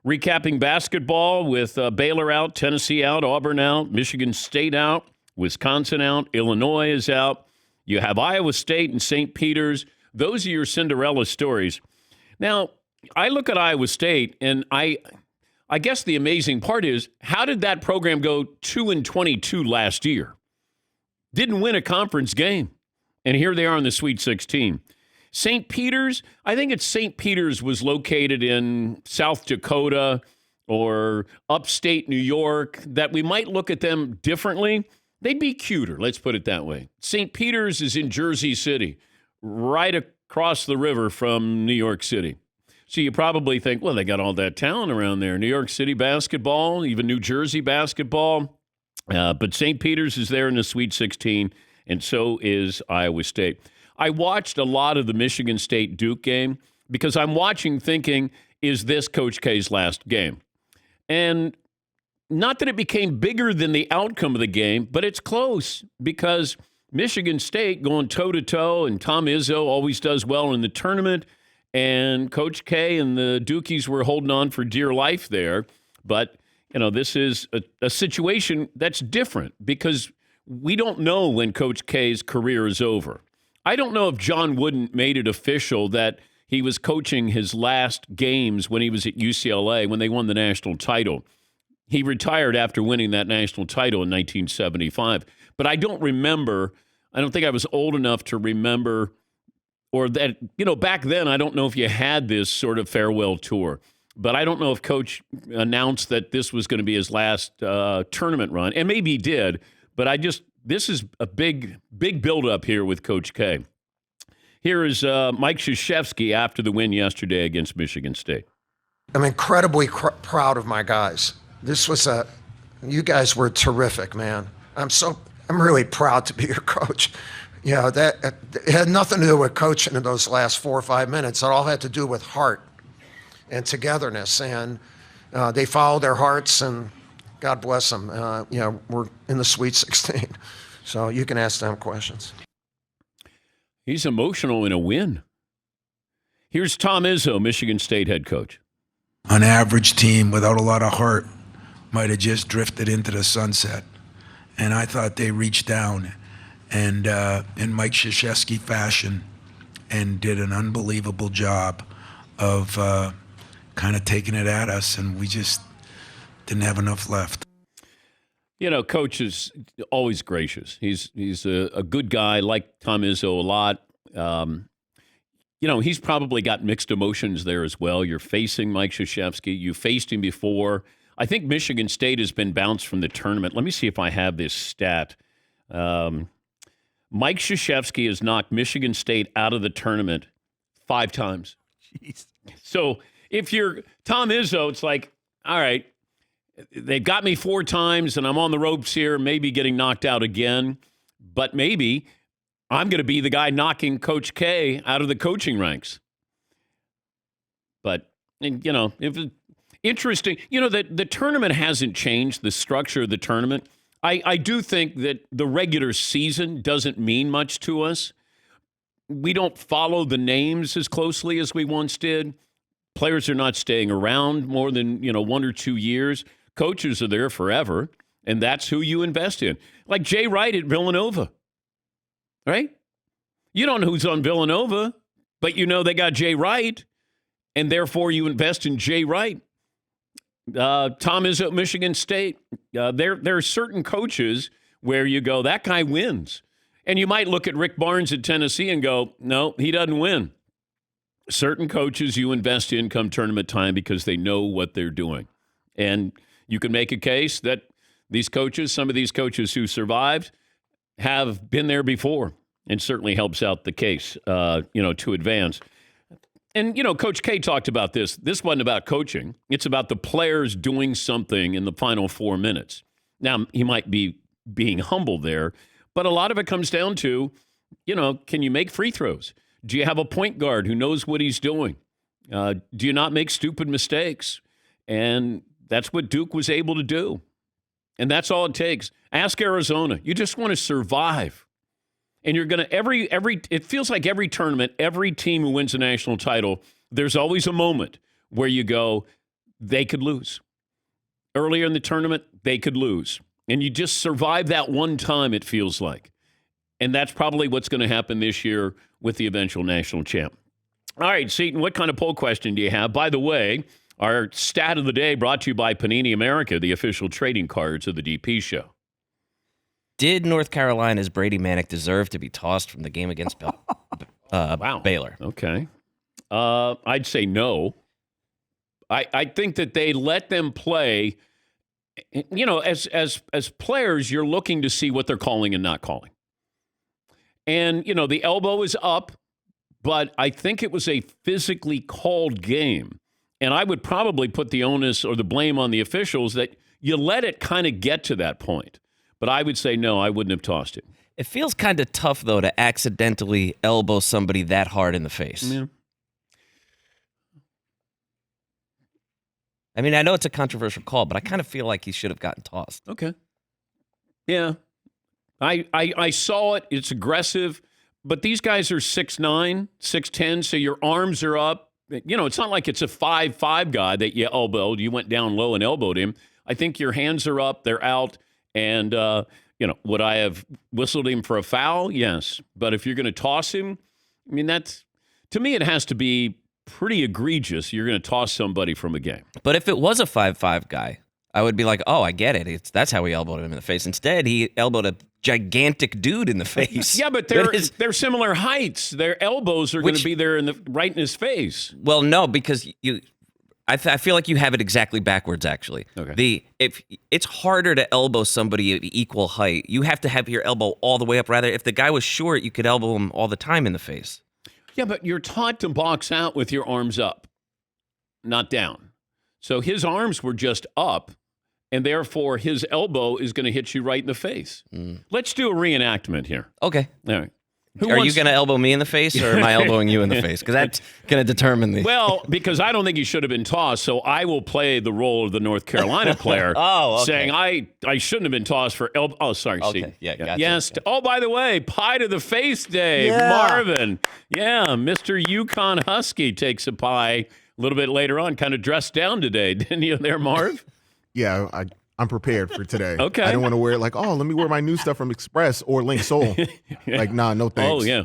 Recapping basketball with Baylor out, Tennessee out, Auburn out, Michigan State out, Wisconsin out, Illinois is out. You have Iowa State and St. Peter's. Those are your Cinderella stories. Now, I look at Iowa State, and I guess the amazing part is, how did that program go 2-22 last year? Didn't win a conference game. And here they are in the Sweet 16. St. Peter's, I think it's St. Peter's was located in South Dakota or upstate New York, that we might look at them differently. They'd be cuter, let's put it that way. St. Peter's is in Jersey City, right across the river from New York City. So you probably think, well, they got all that talent around there. New York City basketball, even New Jersey basketball. But St. Peter's is there in the Sweet 16, and so is Iowa State. I watched a lot of the Michigan State-Duke game because I'm watching thinking, is this Coach K's last game? And not that it became bigger than the outcome of the game, but it's close because Michigan State going toe-to-toe, and Tom Izzo always does well in the tournament, and Coach K and the Dukies were holding on for dear life there. But, you know, this is a situation that's different because we don't know when Coach K's career is over. I don't know if John Wooden made it official that he was coaching his last games when he was at UCLA when they won the national title. He retired after winning that national title in 1975. But I don't remember, I don't think I was old enough to remember, or that, you know, back then, I don't know if you had this sort of farewell tour. But I don't know if Coach announced that this was going to be his last tournament run. And maybe he did, but this is a big buildup here with Coach K. Here is Mike Krzyzewski after the win yesterday against Michigan State. I'm incredibly proud of my guys. You guys were terrific, man. I'm really proud to be your coach. You know, that it had nothing to do with coaching in those last 4 or 5 minutes. It all had to do with heart and togetherness. And they followed their hearts, and God bless them. You know, we're in the Sweet 16. So you can ask them questions. He's emotional in a win. Here's Tom Izzo, Michigan State head coach. An average team without a lot of heart might have just drifted into the sunset. And I thought they reached down and in Mike Krzyzewski fashion and did an unbelievable job of kind of taking it at us, and we just didn't have enough left. You know, Coach is always gracious. He's a good guy, like Tom Izzo a lot. You know, he's probably got mixed emotions there as well. You're facing Mike Krzyzewski. You faced him before. I think Michigan State has been bounced from the tournament. Let me see if I have this stat. Mike Krzyzewski has knocked Michigan State out of the tournament 5 times. Jeez. So if you're Tom Izzo, it's like, all right, they've got me 4 times, and I'm on the ropes here, maybe getting knocked out again. But maybe I'm going to be the guy knocking Coach K out of the coaching ranks. But, you know, interesting. You know, the tournament hasn't changed, the structure of the tournament. I do think that the regular season doesn't mean much to us. We don't follow the names as closely as we once did. Players are not staying around more than, 1 or 2 years. Coaches are there forever, and that's who you invest in. Like Jay Wright at Villanova, right? You don't know who's on Villanova, but you know they got Jay Wright, and therefore you invest in Jay Wright. Tom is at Michigan State. There are certain coaches where you go, that guy wins. And you might look at Rick Barnes at Tennessee and go, no, he doesn't win. Certain coaches you invest in come tournament time because they know what they're doing. And you can make a case that these coaches, some of these coaches who survived, have been there before, and certainly helps out the case, to advance. And, Coach K talked about this. This wasn't about coaching. It's about the players doing something in the final 4 minutes. Now, he might be being humble there, but a lot of it comes down to, can you make free throws? Do you have a point guard who knows what he's doing? Do you not make stupid mistakes? And that's what Duke was able to do. And that's all it takes. Ask Arizona. You just want to survive. And you're going to, it feels like every tournament, every team who wins a national title, there's always a moment where you go, they could lose. Earlier in the tournament, they could lose. And you just survive that one time, it feels like. And that's probably what's going to happen this year with the eventual national champ. All right, Seton, what kind of poll question do you have? By the way, our stat of the day brought to you by Panini America, the official trading cards of the DP show. Did North Carolina's Brady Manick deserve to be tossed from the game against Baylor? Okay. I'd say no. I think that they let them play. You know, as players, you're looking to see what they're calling and not calling. And, you know, the elbow is up, but I think it was a physically called game. And I would probably put the onus or the blame on the officials that you let it kind of get to that point. But I would say, no, I wouldn't have tossed it. It feels kind of tough, though, to accidentally elbow somebody that hard in the face. Yeah. I mean, I know it's a controversial call, but I kind of feel like he should have gotten tossed. Okay. Yeah. I saw it. It's aggressive. But these guys are 6'9", 6'10", so your arms are up. You know, it's not like it's a 5'5" guy that you elbowed. You went down low and elbowed him. I think your hands are up. They're out. And, you know, would I have whistled him for a foul? Yes. But if you're going to toss him, I mean, to me, it has to be pretty egregious. You're going to toss somebody from a game. But if it was a 5'5" guy, I would be like, oh, I get it. That's how he elbowed him in the face. Instead, he elbowed a gigantic dude in the face. Yeah, but they're similar heights. Their elbows are going to be there right in his face. Well, no, because I feel like you have it exactly backwards, actually. Okay. If it's harder to elbow somebody at equal height, you have to have your elbow all the way up. Rather, if the guy was short, you could elbow him all the time in the face. Yeah, but you're taught to box out with your arms up, not down. So his arms were just up, and therefore his elbow is going to hit you right in the face. Let's do a reenactment here. Okay. All right. Are you going to elbow me in the face, or am I elbowing you in the face? Because that's going to determine the... Well, because I don't think he should have been tossed, so I will play the role of the North Carolina player, saying I shouldn't have been tossed for elbow. Oh, sorry, okay. Steve. Yeah, gotcha. Yes. Gotcha. Oh, by the way, pie to the face day, Yeah. Marvin. Yeah, Mr. Yukon Husky takes a pie a little bit later on, kind of dressed down today, didn't you there, Marv? Yeah, I'm prepared for today. Okay. I don't want to wear it like, oh, let me wear my new stuff from Express or Link Soul. Like, nah, no thanks. Oh, yeah.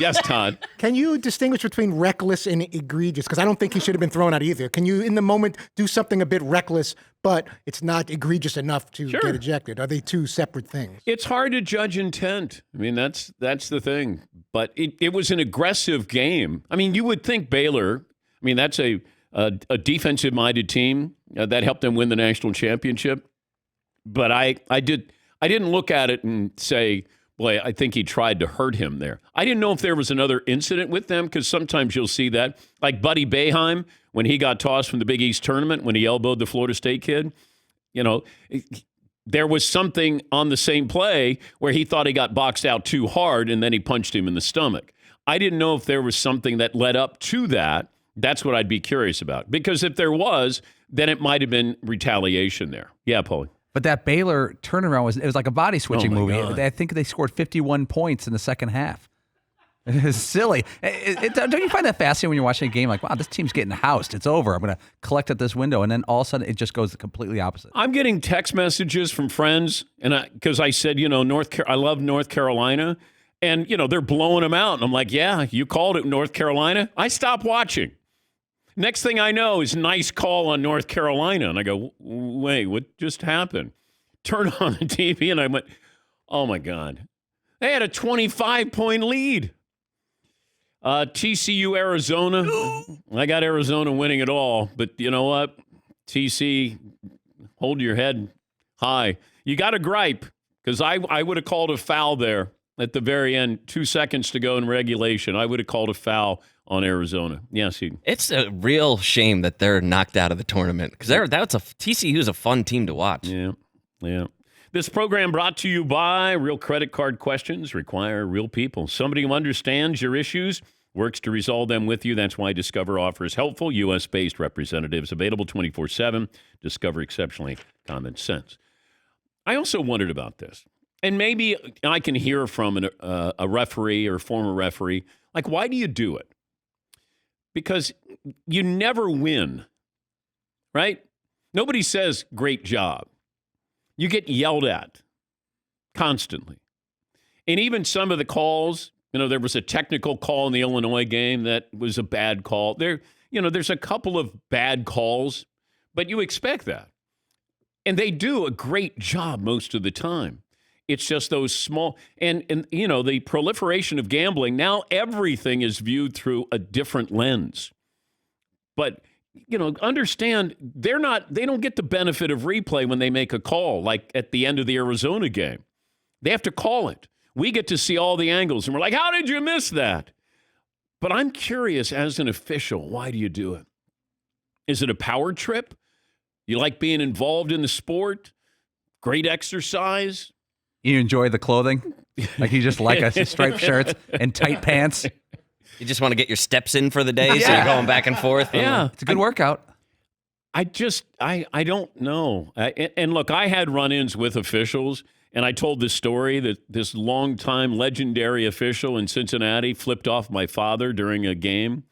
Yes, Todd. Can you distinguish between reckless and egregious? Because I don't think he should have been thrown out either. Can you, in the moment, do something a bit reckless, but it's not egregious enough to get ejected? Are they two separate things? It's hard to judge intent. I mean, that's the thing. But it was an aggressive game. I mean, you would think Baylor, I mean, that's a defensive-minded team that helped them win the national championship. But I didn't look at it and say, boy, I think he tried to hurt him there. I didn't know if there was another incident with them, because sometimes you'll see that. Like Buddy Boeheim, when he got tossed from the Big East tournament, when he elbowed the Florida State kid, you know, there was something on the same play where he thought he got boxed out too hard, and then he punched him in the stomach. I didn't know if there was something that led up to that. That's what I'd be curious about. Because if there was, then it might have been retaliation there. Yeah, Paulie. But that Baylor turnaround was like a body switching movie. God. I think they scored 51 points in the second half. It is silly. Don't you find that fascinating when you're watching a game? Like, wow, this team's getting housed. It's over. I'm going to collect at this window, and then all of a sudden it just goes the completely opposite. I'm getting text messages from friends, and because I said, you know, I love North Carolina, and you know they're blowing them out, and I'm like, yeah, you called it North Carolina. I stopped watching. Next thing I know is nice call on North Carolina. And I go, wait, what just happened? Turn on the TV and I went, oh my God. They had a 25-point lead. TCU, Arizona. I got Arizona winning it all. But you know what? TC, hold your head high. You got a gripe, because I would have called a foul there at the very end. 2 seconds to go in regulation. I would have called a foul on Arizona. Yes, It's a real shame that they're knocked out of the tournament, because TCU is a fun team to watch. Yeah. This program brought to you by Real Credit Card Questions Require Real People. Somebody who understands your issues, works to resolve them with you. That's why Discover offers helpful U.S.-based representatives available 24/7. Discover exceptionally common sense. I also wondered about this, and maybe I can hear from a referee or former referee, like, why do you do it? Because you never win right? Nobody says great job. You get yelled at constantly. And even some of the calls, there was a technical call in the Illinois game that was a bad call. There's a couple of bad calls, but you expect that. And they do a great job most of the time. It's just those small, and the proliferation of gambling, now everything is viewed through a different lens. But, understand they don't get the benefit of replay when they make a call, like at the end of the Arizona game. They have to call it. We get to see all the angles, and we're like, how did you miss that? But I'm curious, as an official, why do you do it? Is it a power trip? You like being involved in the sport? Great exercise? You enjoy the clothing? Like you just like a striped shirts and tight pants? You just want to get your steps in for the day, so you're going back and forth. Yeah. It's a good workout. I don't know. And look, I had run-ins with officials, and I told this story that this longtime legendary official in Cincinnati flipped off my father during a game.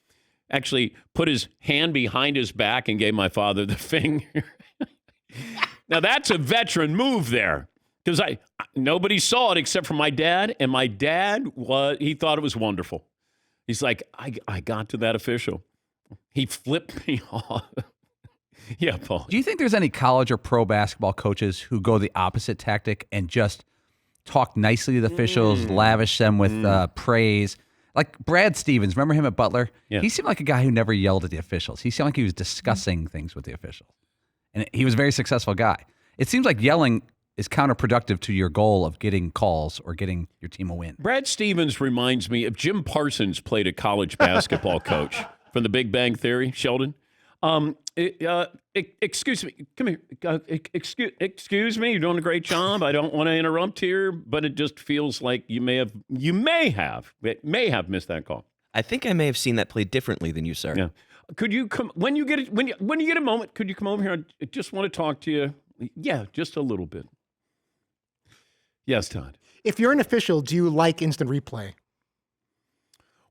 Actually put his hand behind his back and gave my father the finger. Now, that's a veteran move there. Because nobody saw it except for my dad, and my dad, he thought it was wonderful. He's like, I got to that official. He flipped me off. Yeah, Paul. Do you think there's any college or pro basketball coaches who go the opposite tactic and just talk nicely to the officials, lavish them with praise? Like Brad Stevens, remember him at Butler? Yeah. He seemed like a guy who never yelled at the officials. He seemed like he was discussing things with the officials. And he was a very successful guy. It seems like yelling is counterproductive to your goal of getting calls or getting your team a win. Brad Stevens reminds me of Jim Parsons, played a college basketball coach from The Big Bang Theory, Sheldon. Excuse me. Come here. Excuse me. You're doing a great job. I don't want to interrupt here, but it just feels like you may have missed that call. I think I may have seen that played differently than you, sir. Yeah. Could you come when you get a moment? Could you come over here? I just want to talk to you. Yeah, just a little bit. Yes, Todd. If you're an official, do you like instant replay?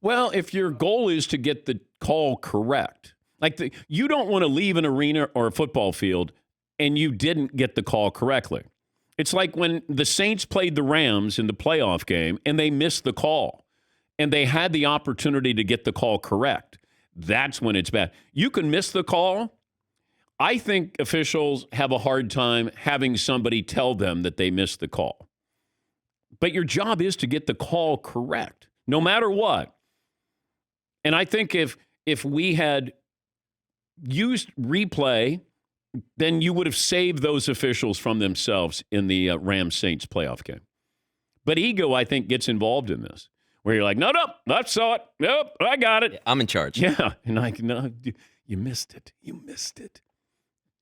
Well, if your goal is to get the call correct, you don't want to leave an arena or a football field and you didn't get the call correctly. It's like when the Saints played the Rams in the playoff game and they missed the call and they had the opportunity to get the call correct. That's when it's bad. You can miss the call. I think officials have a hard time having somebody tell them that they missed the call. But your job is to get the call correct, no matter what. And I think if we had used replay, then you would have saved those officials from themselves in the Rams-Saints playoff game. But ego, I think, gets involved in this, where you're like, no, I saw it. Nope, I got it. I'm in charge. Yeah, and no, you missed it. You missed it.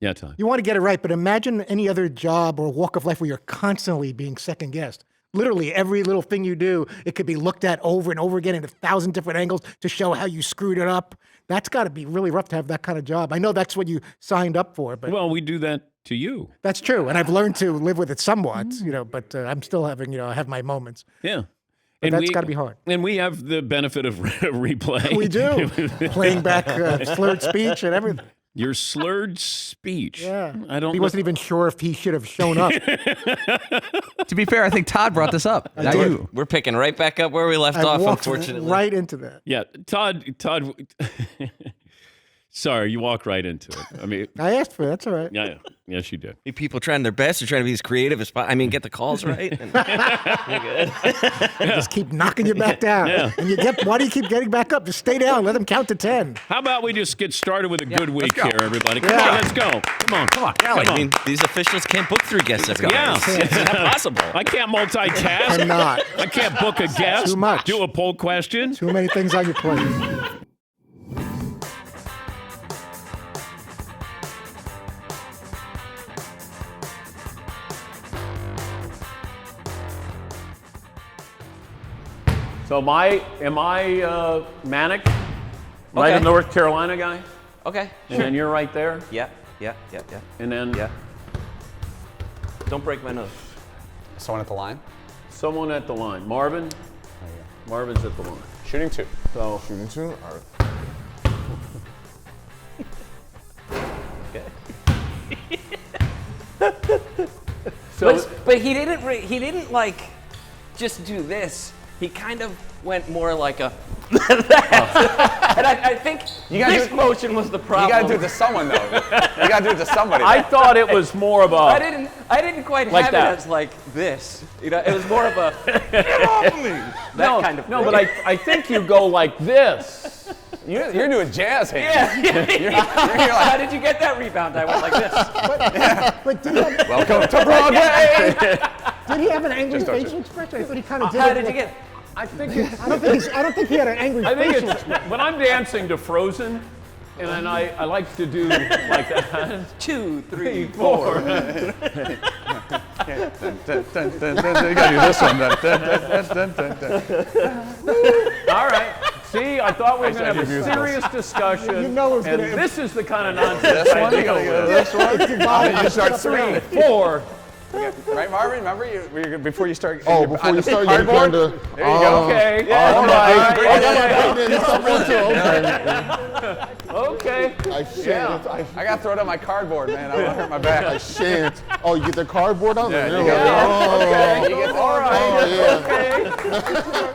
Yeah, Todd. You want to get it right, but imagine any other job or walk of life where you're constantly being second-guessed. Literally, every little thing you do, it could be looked at over and over again in 1,000 different angles to show how you screwed it up. That's got to be really rough to have that kind of job. I know that's what you signed up for, but Well, we do that to you. that's true. And I've learned to live with it somewhat, but I'm still having, I have my moments. Yeah. But that's got to be hard. And we have the benefit of replay. We do. Playing back slurred speech and everything. Your slurred speech. Yeah. I don't He know. wasn't even sure if he should have shown up. To be fair, I think Todd brought this up. Now you. We're picking right back up where we left I off, walked unfortunately. right into that. Yeah, Todd. Sorry, you walk right into it. I mean, I asked for it. That's all right. yeah. Yes, you did. People trying their best. They're trying to be as creative as possible. I mean, get the calls right. And Just keep knocking you back down. Yeah. And why do you keep getting back up? Just stay down. Let them count to 10. How about we just get started with a good week go. here, everybody? Come Yeah. on, let's go. Come on. I mean, these officials can't book 3 guests every day. Yeah. It's not possible. I can't multitask. Cannot. I can't book a guest. Too much. Do a poll question. Too many things on your plate. So am I manic? Right, Okay. a North Carolina guy? Okay. And then you're right there? Yeah. And then Don't break my nose. Someone at the line? someone at the line. Marvin? Marvin's at the line. Shooting 2. So Shooting 2? All right. But he didn't like just do this. He kind of went more like a that. And I think this motion was the problem. You gotta do it to someone though. You gotta do it to somebody. I thought it was more of a. I didn't quite Like have that. it as like this. You know, it was more of a get off me. That kind of thing. No, but I think you go like this. You're doing jazz hands. Yeah. How did you get that rebound? I went like this. But did he have, Welcome to Broadway. did he have an angry facial expression? I thought he kind of did. How it did you like- get? I think I don't think he had an angry I think facial it's when I'm dancing to Frozen, and then I like to do like that. 2, 3, 4. You gotta do this one. All right. See, I thought we were going to have a musicals. serious discussion. You know it's and gonna- this is the kind of nonsense This I one, you deal gotta go with. this one. It's divided. You start It's up and three. down. 4. Right, Marvin? Remember before you start. Oh, before you start, you're cardboard? trying to. There you go. Okay. Yeah, All Oh, right. Okay. I shan't. I got to throw it on my cardboard, man. I want to hurt my back. I shan't. Oh, you get the cardboard on there? Yeah, you You're got like, it. oh, You get the All right. oh, yeah. Okay.